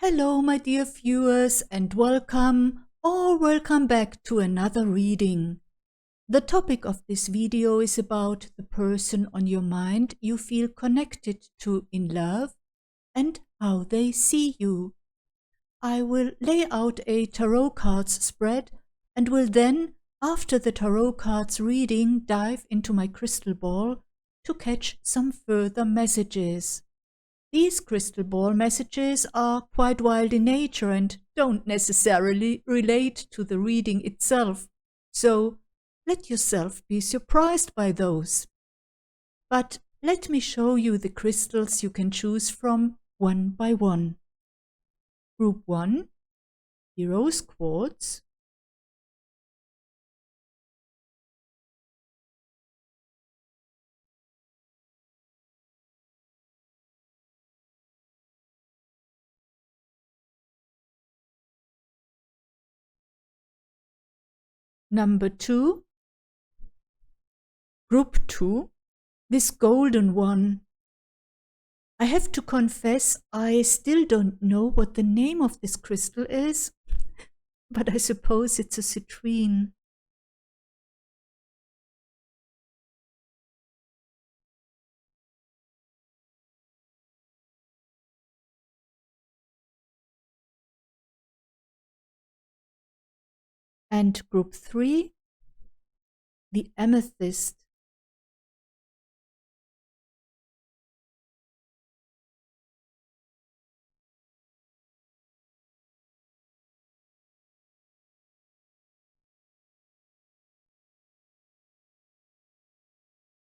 Hello, my dear viewers, and welcome or welcome back to another reading. The topic of this video is about the person on your mind you feel connected to in love and how they see you. I will lay out a tarot cards spread and will then, after the tarot cards reading, dive into my crystal ball to catch some further messages. These crystal ball messages are quite wild in nature and don't necessarily relate to the reading itself, so let yourself be surprised by those. But let me show you the crystals you can choose from one by one. Group 1, Hero's Quartz. Number 2, Group 2, this golden one. I have to confess, I still don't know what the name of this crystal is, but I suppose it's a citrine. And Group 3, the amethyst.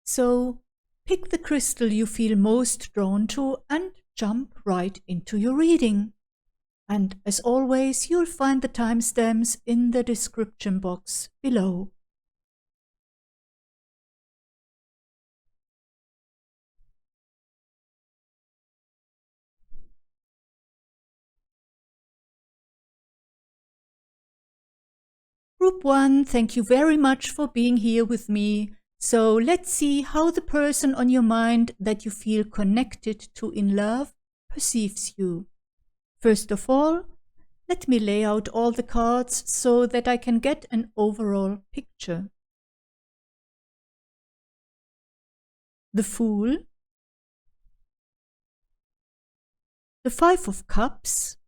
So pick the crystal you feel most drawn to and jump right into your reading. And as always, you'll find the timestamps in the description box below. Group 1, thank you very much for being here with me. So let's see how the person on your mind that you feel connected to in love perceives you. First of all, let me lay out all the cards so that I can get an overall picture. The Fool, the Five of Cups,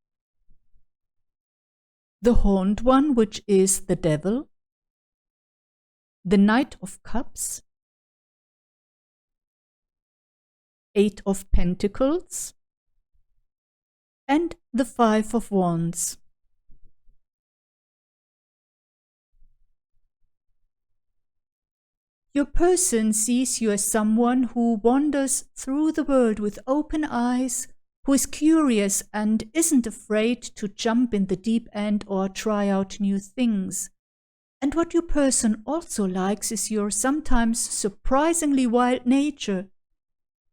the Horned One, which is the Devil, the Knight of Cups, Eight of Pentacles, and the Five of Wands. Your person sees you as someone who wanders through the world with open eyes, who is curious and isn't afraid to jump in the deep end or try out new things. And what your person also likes is your sometimes surprisingly wild nature.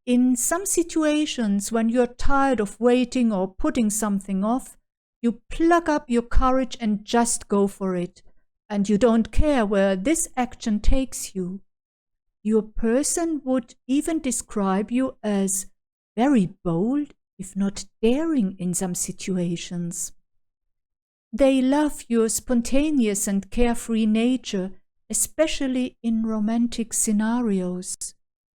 In some situations, when you're tired of waiting or putting something off, you pluck up your courage and just go for it, and you don't care where this action takes you. Your person would even describe you as very bold, if not daring in some situations. They love your spontaneous and carefree nature, especially in romantic scenarios.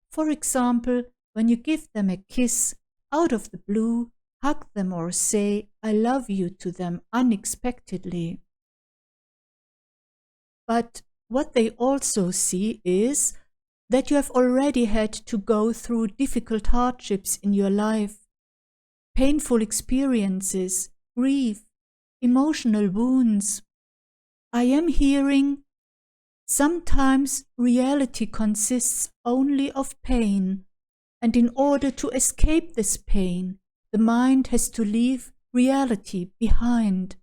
For example, when you give them a kiss out of the blue, hug them or say "I love you" to them unexpectedly. But what they also see is that you have already had to go through difficult hardships in your life, painful experiences, grief, emotional wounds. I am hearing, sometimes reality consists only of pain, and in order to escape this pain, the mind has to leave reality behind.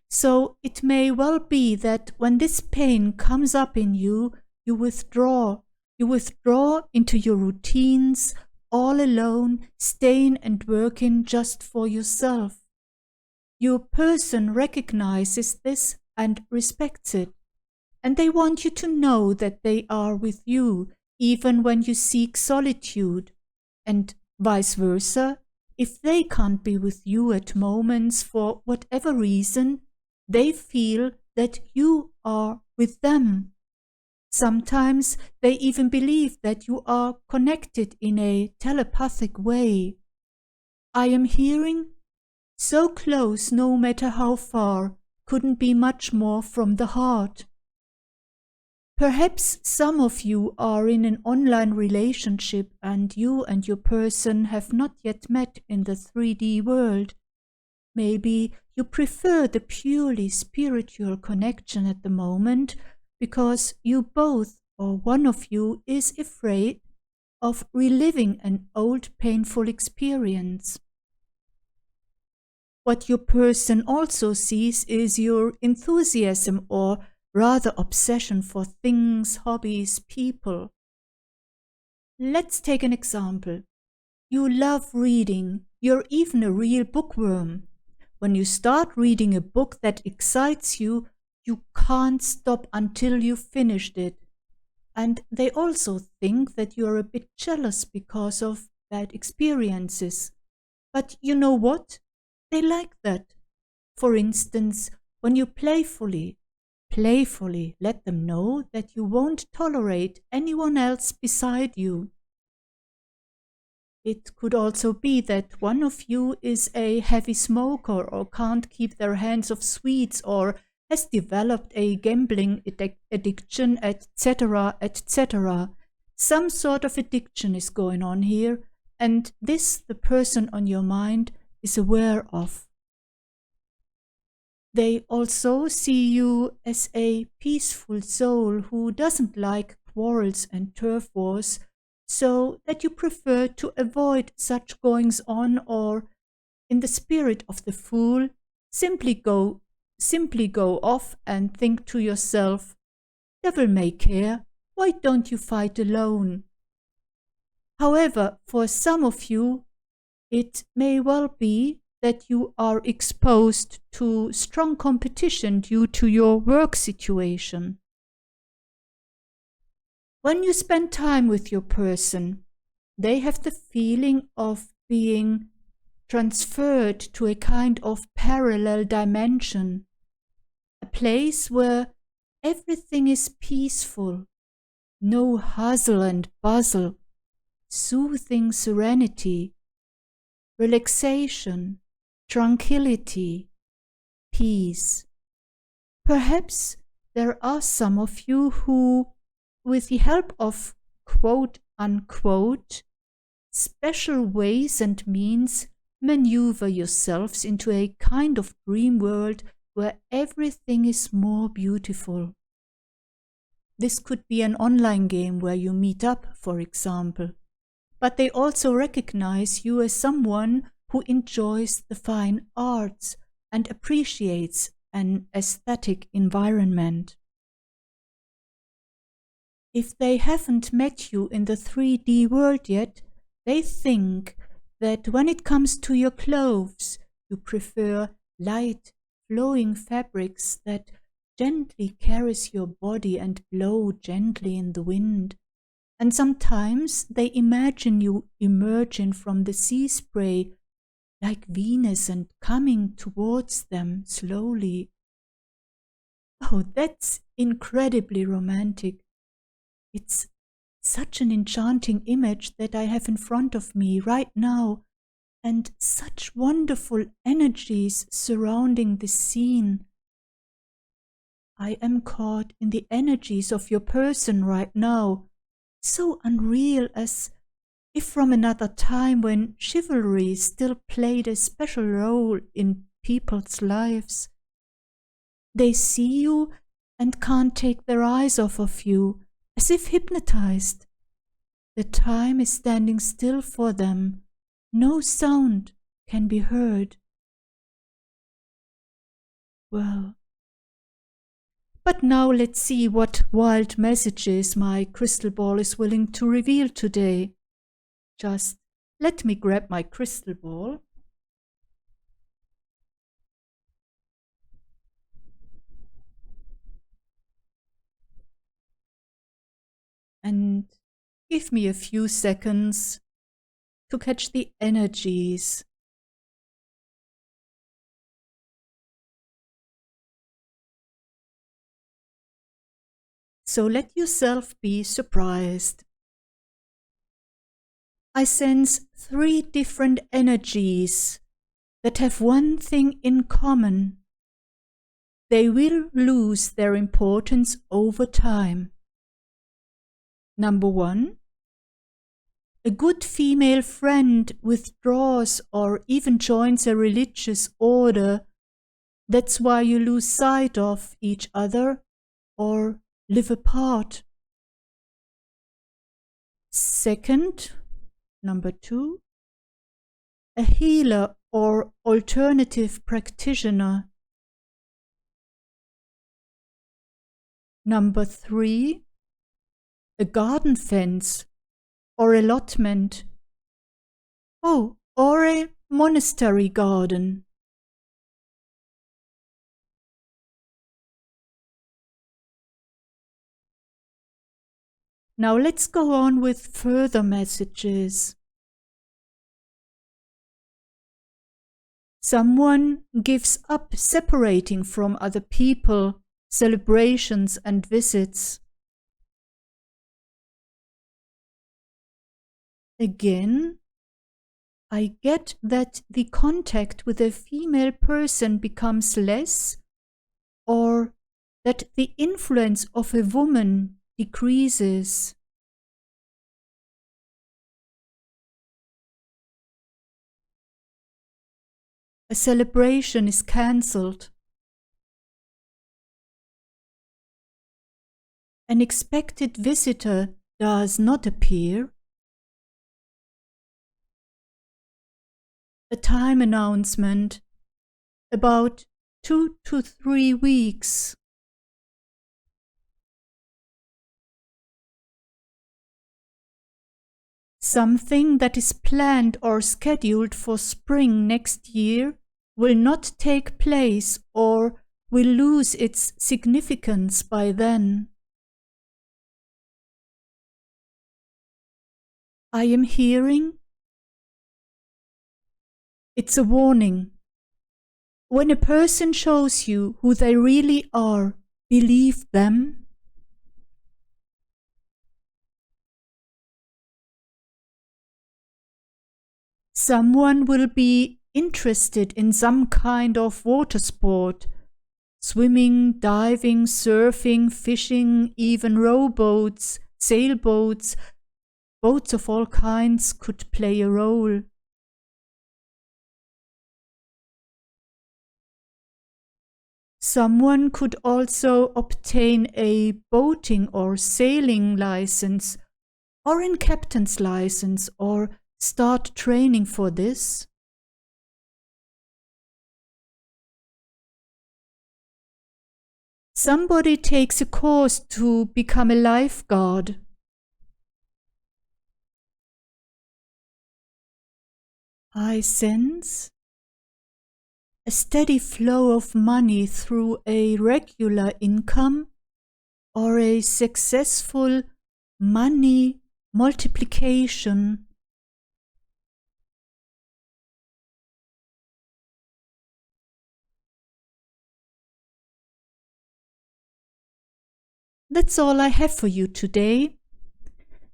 So it may well be that when this pain comes up in you, you withdraw into your routines, all alone, staying and working just for yourself. Your person recognizes this and respects it, and they want you to know that they are with you even when you seek solitude, and vice versa, If they can't be with you at moments for whatever reason, they feel that you are with them. Sometimes they even believe that you are connected in a telepathic way. I am hearing, so close no matter how far, couldn't be much more from the heart. Perhaps some of you are in an online relationship and you and your person have not yet met in the 3D world. Maybe you prefer the purely spiritual connection at the moment because you both or one of you is afraid of reliving an old painful experience. What your person also sees is your enthusiasm or rather obsession for things, hobbies, people. Let's take an example. You love reading. You're even a real bookworm. When you start reading a book that excites you, you can't stop until you've finished it. And they also think that you're a bit jealous because of bad experiences. But you know what? They like that. For instance, when you playfully let them know that you won't tolerate anyone else beside you. It could also be that one of you is a heavy smoker or can't keep their hands off sweets or has developed a gambling addiction, etc., etc. Some sort of addiction is going on here, and this the person on your mind is aware of. They also see you as a peaceful soul who doesn't like quarrels and turf wars, so that you prefer to avoid such goings on or, in the spirit of the fool, simply go off and think to yourself, "Devil may care, why don't you fight alone?" However, for some of you, it may well be that you are exposed to strong competition due to your work situation. When you spend time with your person, they have the feeling of being transferred to a kind of parallel dimension, a place where everything is peaceful, no hustle and bustle, soothing serenity, relaxation, tranquility, peace. Perhaps there are some of you who, with the help of quote-unquote special ways and means, maneuver yourselves into a kind of dream world where everything is more beautiful. This could be an online game where you meet up, for example. But they also recognize you as someone who enjoys the fine arts and appreciates an aesthetic environment. If they haven't met you in the 3D world yet, they think that when it comes to your clothes, you prefer light, flowing fabrics that gently carries your body and blow gently in the wind. And sometimes they imagine you emerging from the sea spray like Venus and coming towards them slowly. Oh, that's incredibly romantic. It's such an enchanting image that I have in front of me right now, and such wonderful energies surrounding this scene. I am caught in the energies of your person right now, so unreal, as if from another time when chivalry still played a special role in people's lives. They see you and can't take their eyes off of you, as if hypnotized. The time is standing still for them. No sound can be heard. Well, but now let's see what wild messages my crystal ball is willing to reveal today. Just let me grab my crystal ball. And give me a few seconds to catch the energies. So let yourself be surprised. I sense 3 different energies that have one thing in common. They will lose their importance over time. Number 1, a good female friend withdraws or even joins a religious order. That's why you lose sight of each other or live apart. Second, number 2, a healer or alternative practitioner. Number 3, a garden fence or allotment. Oh, or a monastery garden. Now let's go on with further messages. Someone gives up separating from other people, celebrations and visits. Again, I get that the contact with a female person becomes less, or that the influence of a woman decreases. A celebration is cancelled. An expected visitor does not appear. A time announcement about 2 to 3 weeks. Something that is planned or scheduled for spring next year will not take place or will lose its significance by then. I am hearing. It's a warning. When a person shows you who they really are, believe them. Someone will be interested in some kind of water sport, swimming, diving, surfing, fishing, even rowboats, sailboats, boats of all kinds could play a role. Someone could also obtain a boating or sailing license, or a captain's license, or start training for this. Somebody takes a course to become a lifeguard. I sense a steady flow of money through a regular income or a successful money multiplication. That's all I have for you today.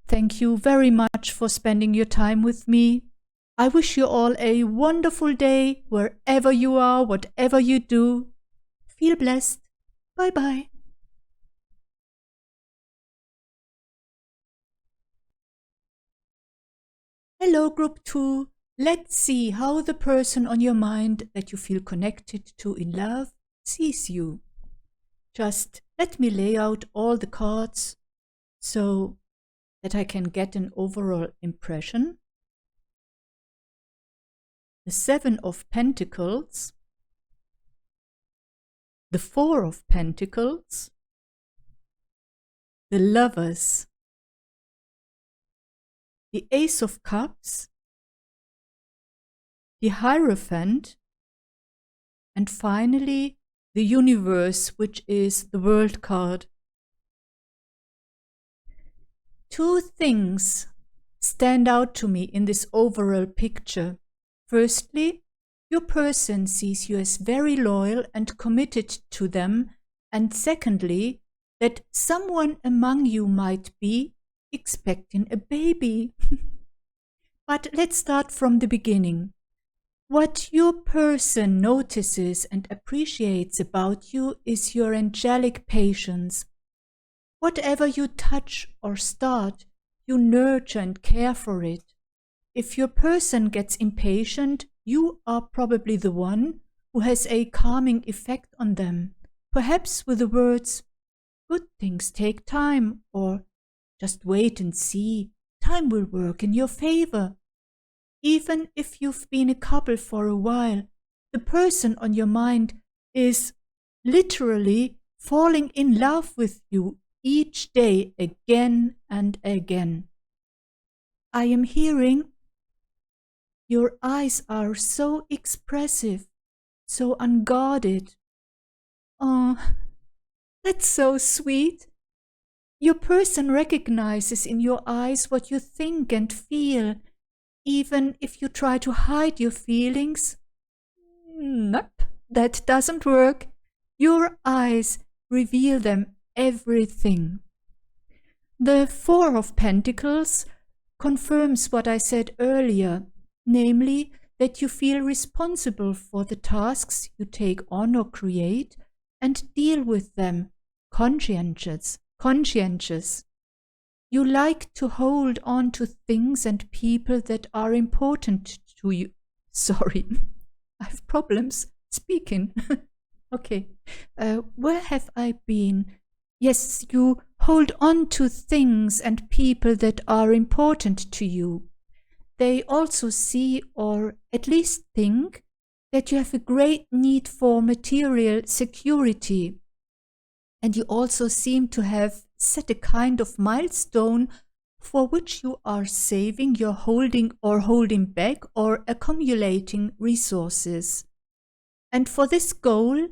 Thank you very much for spending your time with me. I wish you all a wonderful day wherever you are, whatever you do. Feel blessed. Bye-bye. Hello, Group 2. Let's see how the person on your mind that you feel connected to in love sees you. Just let me lay out all the cards so that I can get an overall impression. The 7 of Pentacles, the 4 of Pentacles, the Lovers, the Ace of Cups, the Hierophant, and finally the Universe, which is the World card. 2 things stand out to me in this overall picture. Firstly, your person sees you as very loyal and committed to them, and secondly, that someone among you might be expecting a baby. But let's start from the beginning. What your person notices and appreciates about you is your angelic patience. Whatever you touch or start, you nurture and care for it. If your person gets impatient, you are probably the one who has a calming effect on them, perhaps with the words, "Good things take time," or "Just wait and see, time will work in your favor." Even if you've been a couple for a while, the person on your mind is literally falling in love with you each day again and again. I am hearing your eyes are so expressive, so unguarded. Oh, that's so sweet. Your person recognizes in your eyes what you think and feel, even if you try to hide your feelings. Nope, that doesn't work. Your eyes reveal them everything. The Four of Pentacles confirms what I said earlier, namely that you feel responsible for the tasks you take on or create and deal with them conscientious. You like to hold on to things and people that are important to you. Sorry, I have problems speaking. Okay, where have I been? Yes, you hold on to things and people that are important to you. They also see, or at least think, that you have a great need for material security. And you also seem to have set a kind of milestone for which you are saving, you're holding back or accumulating resources. And for this goal,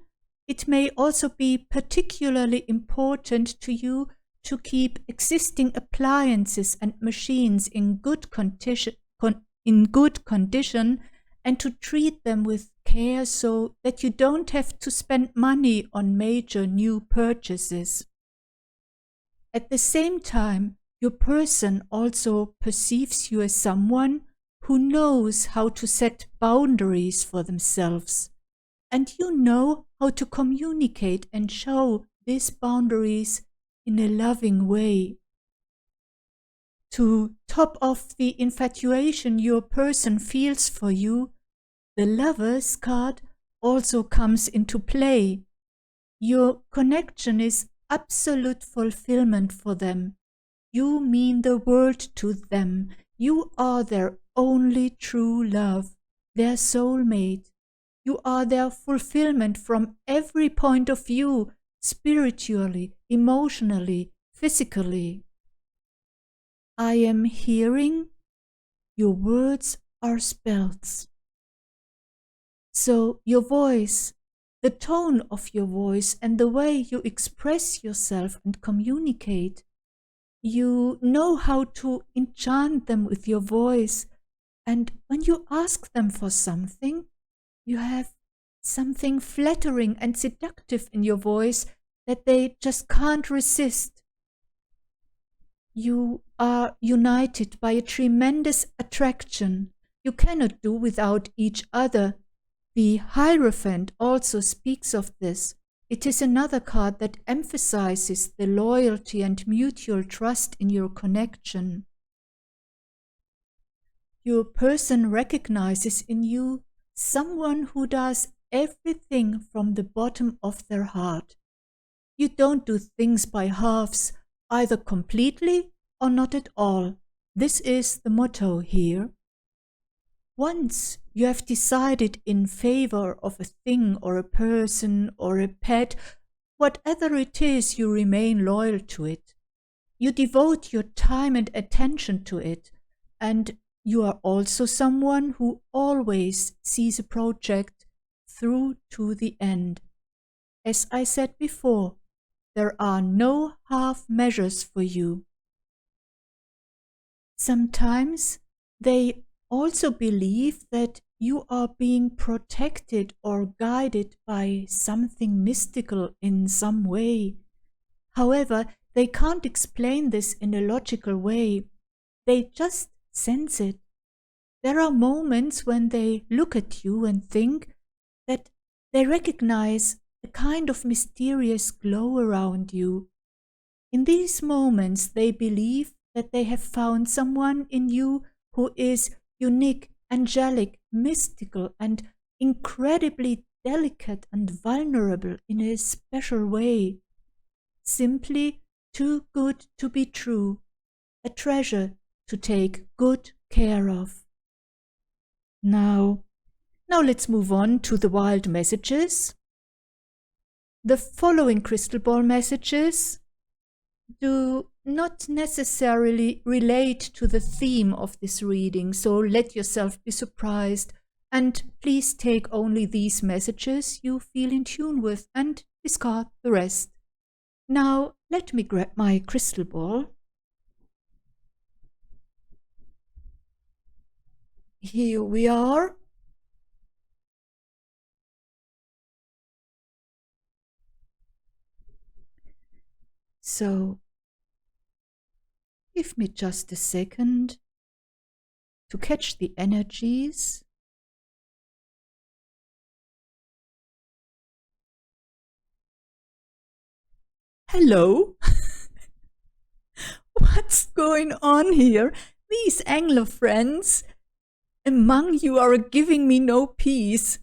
it may also be particularly important to you to keep existing appliances and machines in good condition and to treat them with care so that you don't have to spend money on major new purchases. At the same time, your person also perceives you as someone who knows how to set boundaries for themselves, and you know how to communicate and show these boundaries in a loving way. To top off the infatuation your person feels for you, the Lovers card also comes into play. Your connection is absolute fulfillment for them. You mean the world to them. You are their only true love, their soulmate. You are their fulfillment from every point of view, spiritually, emotionally, physically. I am hearing your words are spells. So your voice, the tone of your voice and the way you express yourself and communicate, you know how to enchant them with your voice. And when you ask them for something, you have something flattering and seductive in your voice that they just can't resist. You are united by a tremendous attraction. You cannot do without each other. The Hierophant also speaks of this. It is another card that emphasizes the loyalty and mutual trust in your connection. Your person recognizes in you someone who does everything from the bottom of their heart. You don't do things by halves, either completely or not at all. This is the motto here. Once you have decided in favor of a thing or a person or a pet, whatever it is, you remain loyal to it. You devote your time and attention to it, and you are also someone who always sees a project through to the end. As I said before, there are no half measures for you. Sometimes they also believe that you are being protected or guided by something mystical in some way. However, they can't explain this in a logical way. They just sense it. There are moments when they look at you and think that they recognize a kind of mysterious glow around you. In these moments, they believe that they have found someone in you who is unique, angelic, mystical, and incredibly delicate and vulnerable in a special way. Simply too good to be true, a treasure to take good care of. Now let's move on to the wild messages. The following crystal ball messages do not necessarily relate to the theme of this reading, so let yourself be surprised, and please take only these messages you feel in tune with and discard the rest. Now let me grab my crystal ball. Here we are. So, give me just a second to catch the energies. Hello? What's going on here? These angler friends among you are giving me no peace.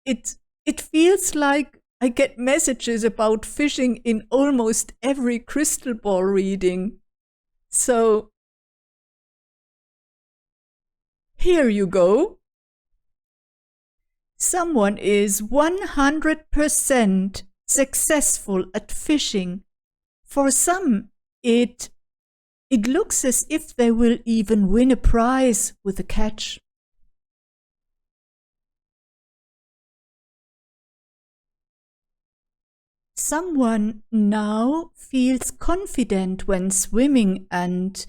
It feels like I get messages about fishing in almost every crystal ball reading. So, here you go. Someone is 100% successful at fishing. For some, it looks as if they will even win a prize with a catch. Someone now feels confident when swimming and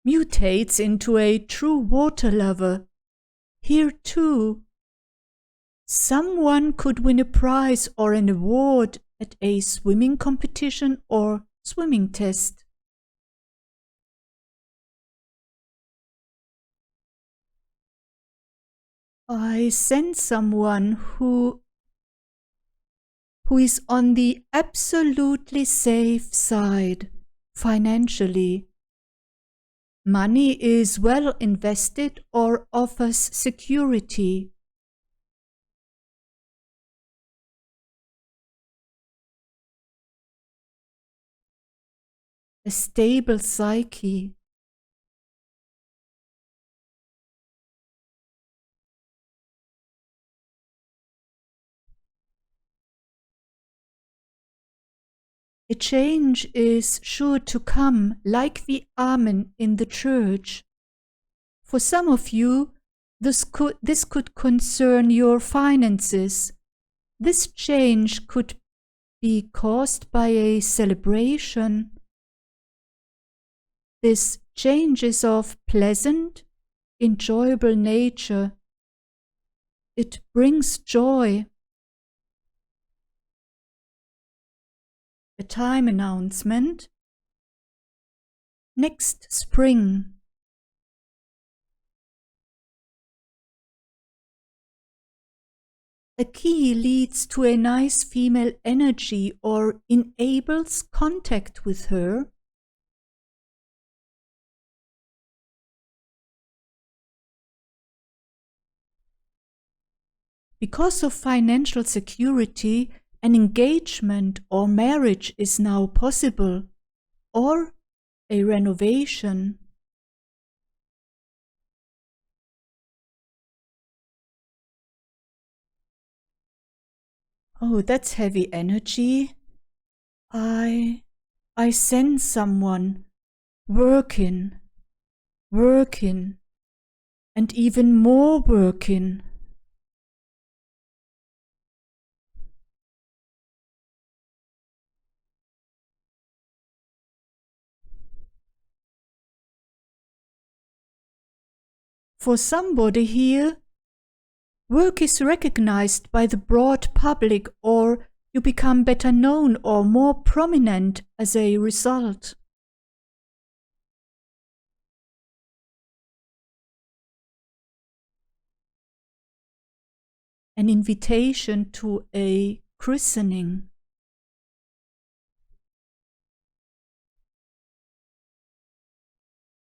mutates into a true water lover. Here too, someone could win a prize or an award at a swimming competition or swimming test. I sense someone who is on the absolutely safe side financially. Money is well invested or offers security. A stable psyche. A change is sure to come, like the Amen in the church. For some of you, this could concern your finances. This change could be caused by a celebration. This change is of pleasant, enjoyable nature. It brings joy. A time announcement. Next spring. A key leads to a nice female energy or enables contact with her. Because of financial security, an engagement or marriage is now possible, or a renovation. Oh, that's heavy energy. I sense someone working, and even more working. For somebody here, work is recognized by the broad public, or you become better known or more prominent as a result. An invitation to a christening.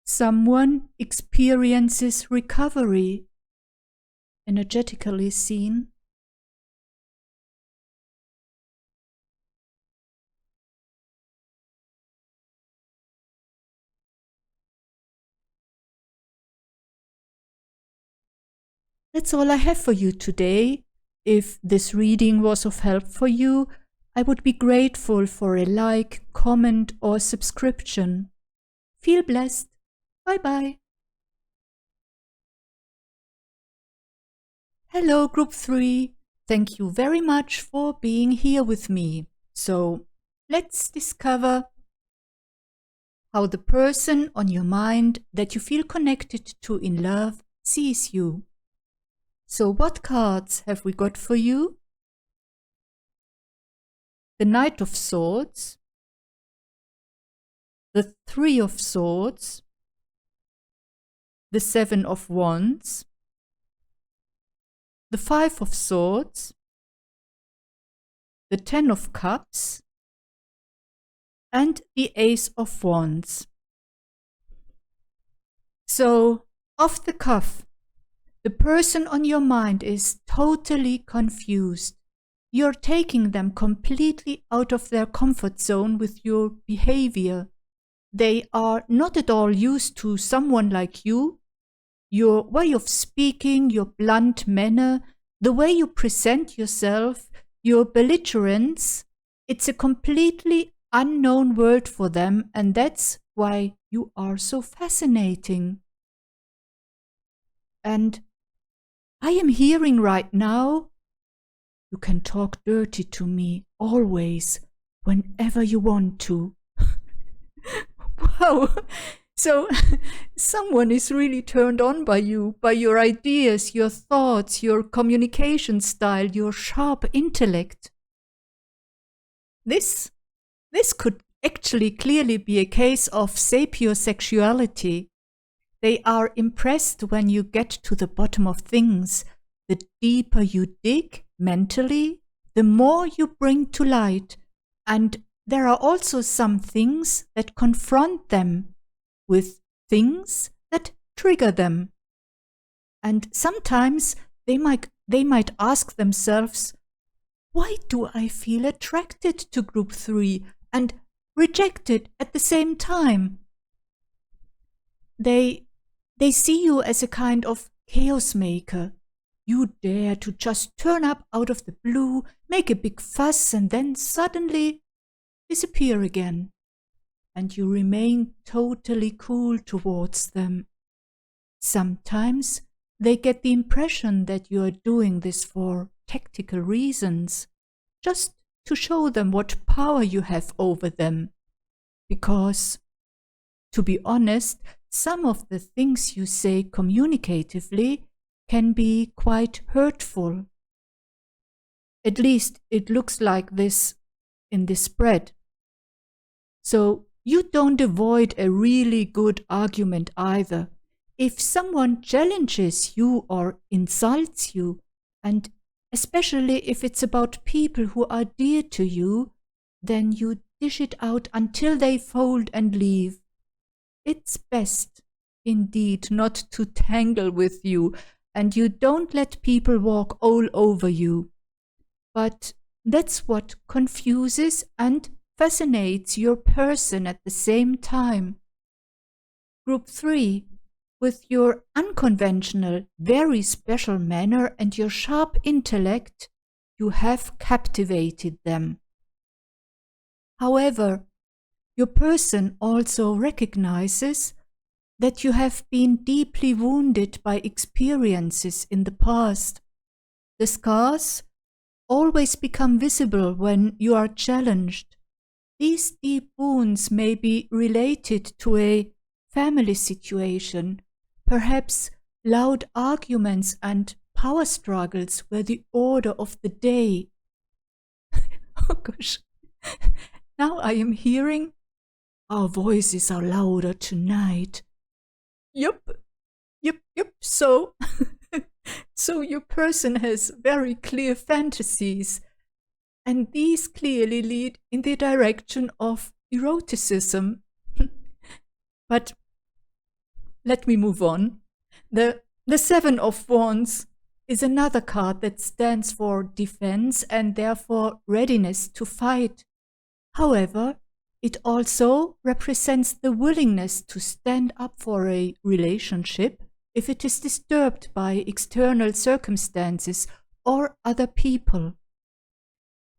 Someone experiences recovery, energetically seen. That's all I have for you today. If this reading was of help for you, I would be grateful for a like, comment, or subscription. Feel blessed. Bye-bye. Hello, Group 3. Thank you very much for being here with me. So, let's discover how the person on your mind that you feel connected to in love sees you. So, what cards have we got for you? The Knight of Swords, the Three of Swords, the Seven of Wands, the Five of Swords, the Ten of Cups, and the Ace of Wands. So, off the cuff, the person on your mind is totally confused. You're taking them completely out of their comfort zone with your behavior. They are not at all used to someone like you. Your way of speaking, your blunt manner, the way you present yourself, your belligerence, it's a completely unknown world for them, and that's why you are so fascinating. And I am hearing right now, you can talk dirty to me always, whenever you want to. Wow! So someone is really turned on by you, by your ideas, your thoughts, your communication style, your sharp intellect. This could actually clearly be a case of sapiosexuality. They are impressed when you get to the bottom of things. The deeper you dig mentally, the more you bring to light. And there are also some things that confront them with things that trigger them. And sometimes they might ask themselves, why do I feel attracted to Group 3 and rejected at the same time? They see you as a kind of chaos maker. You dare to just turn up out of the blue, make a big fuss, and then suddenly disappear again. And you remain totally cool towards them. Sometimes they get the impression that you are doing this for tactical reasons, just to show them what power you have over them. Because, to be honest, some of the things you say communicatively can be quite hurtful. At least it looks like this in this spread. So you don't avoid a really good argument either. If someone challenges you or insults you, and especially if it's about people who are dear to you, then you dish it out until they fold and leave. It's best, indeed, not to tangle with you, and you don't let people walk all over you. But that's what confuses and fascinates your person at the same time. Group 3, with your unconventional, very special manner and your sharp intellect, you have captivated them. However, your person also recognizes that you have been deeply wounded by experiences in the past. The scars always become visible when you are challenged. These deep wounds may be related to a family situation, perhaps loud arguments and power struggles were the order of the day. Oh gosh, now I am hearing our voices are louder tonight. Yup. So, so your person has very clear fantasies, and these clearly lead in the direction of eroticism. But let me move on. The Seven of Wands is another card that stands for defense and therefore readiness to fight. However, it also represents the willingness to stand up for a relationship if it is disturbed by external circumstances or other people.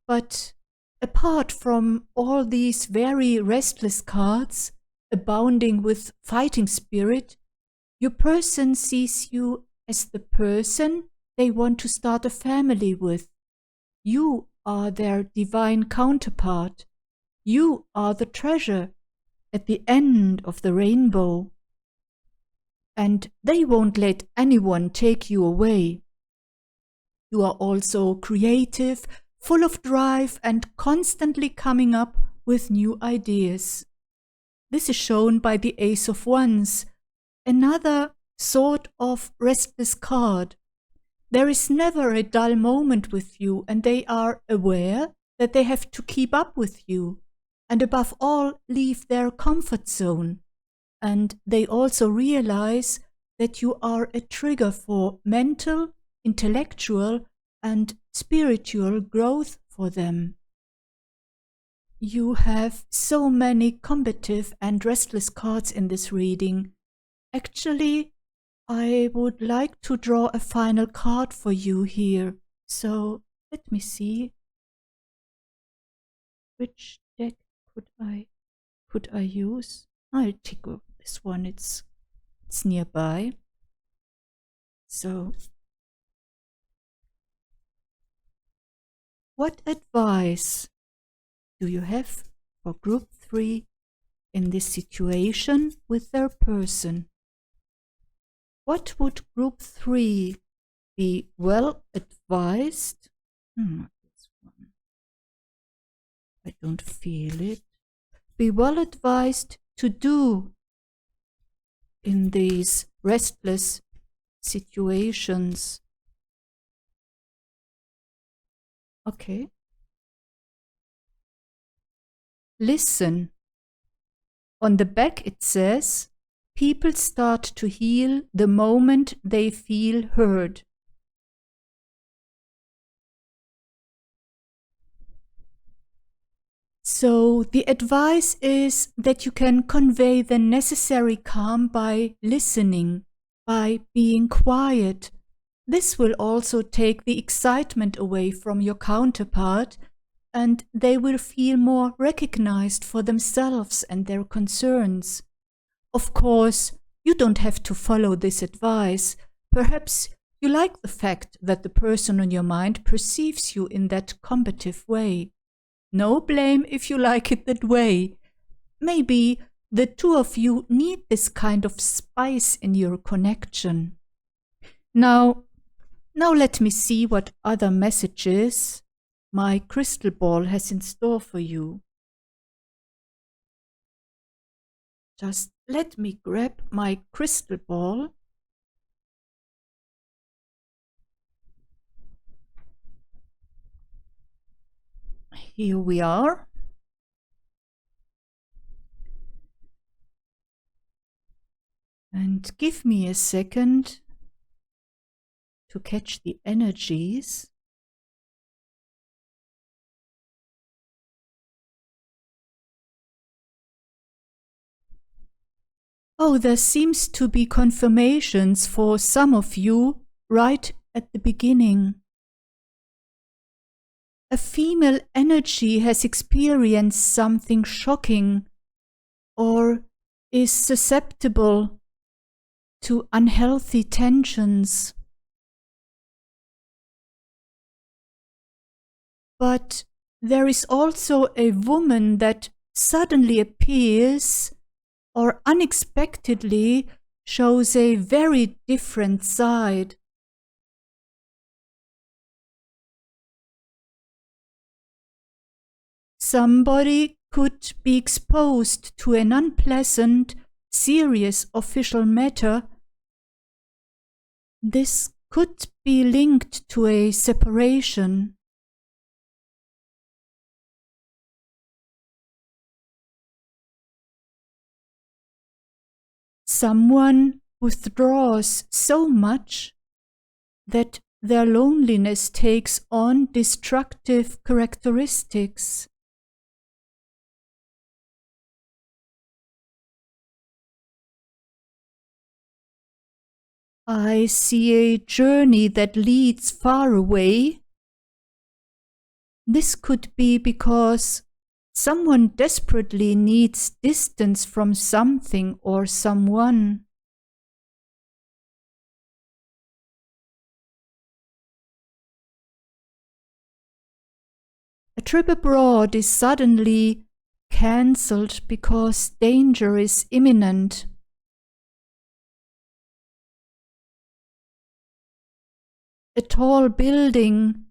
But apart from all these very restless cards, abounding with fighting spirit, your person sees you as the person they want to start a family with. You are their divine counterpart. You are the treasure at the end of the rainbow. And they won't let anyone take you away. You are also creative, full of drive, and constantly coming up with new ideas. This is shown by the Ace of Wands, another sort of restless card. There is never a dull moment with you, and they are aware that they have to keep up with you, and above all, leave their comfort zone. And they also realize that you are a trigger for mental, intellectual, and spiritual growth for them. You have so many combative and restless cards in this reading. Actually, I would like to draw a final card for you here. So let me see. Which deck could I use? I'll take this one. It's nearby. So, what advice do you have for group 3 in this situation with their person? What would group 3 be well advised? This one. I don't feel it. Be well advised to do in these restless situations. Okay. Listen. On the back it says, people start to heal the moment they feel heard. So the advice is that you can convey the necessary calm by listening, by being quiet. This will also take the excitement away from your counterpart, and they will feel more recognized for themselves and their concerns. Of course, you don't have to follow this advice. Perhaps you like the fact that the person on your mind perceives you in that combative way. No blame if you like it that way. Maybe the two of you need this kind of spice in your connection. Now let me see what other messages my crystal ball has in store for you. Just let me grab my crystal ball. Here we are. And give me a second to catch the energies. Oh, there seems to be confirmations for some of you right at the beginning. A female energy has experienced something shocking or is susceptible to unhealthy tensions. But there is also a woman that suddenly appears or unexpectedly shows a very different side. Somebody could be exposed to an unpleasant, serious official matter. This could be linked to a separation. Someone withdraws so much that their loneliness takes on destructive characteristics. I see a journey that leads far away. This could be because someone desperately needs distance from something or someone. A trip abroad is suddenly cancelled because danger is imminent. A tall building,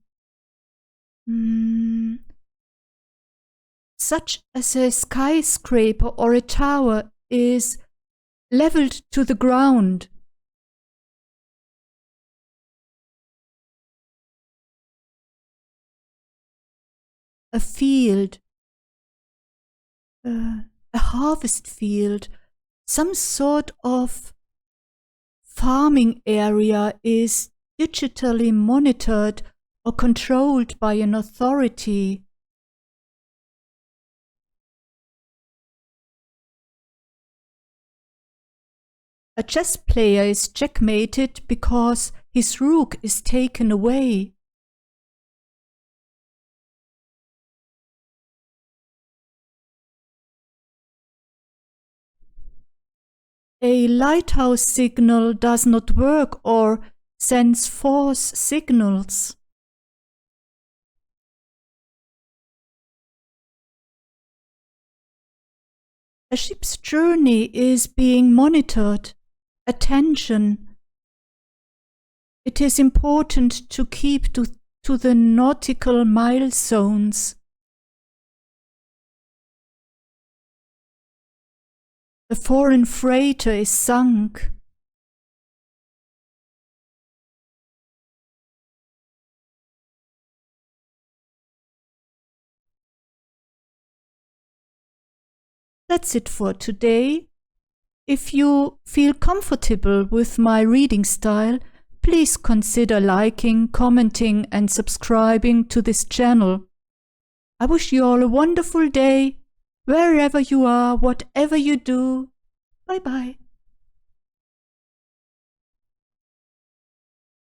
such as a skyscraper or a tower, is leveled to the ground. A field, a harvest field, some sort of farming area is digitally monitored or controlled by an authority. A chess player is checkmated because his rook is taken away. A lighthouse signal does not work or sends false signals. A ship's journey is being monitored. Attention. It is important to keep to the nautical milestones. A foreign freighter is sunk. That's it for today. If you feel comfortable with my reading style, please consider liking, commenting, and subscribing to this channel. I wish you all a wonderful day, wherever you are, whatever you do. Bye-bye.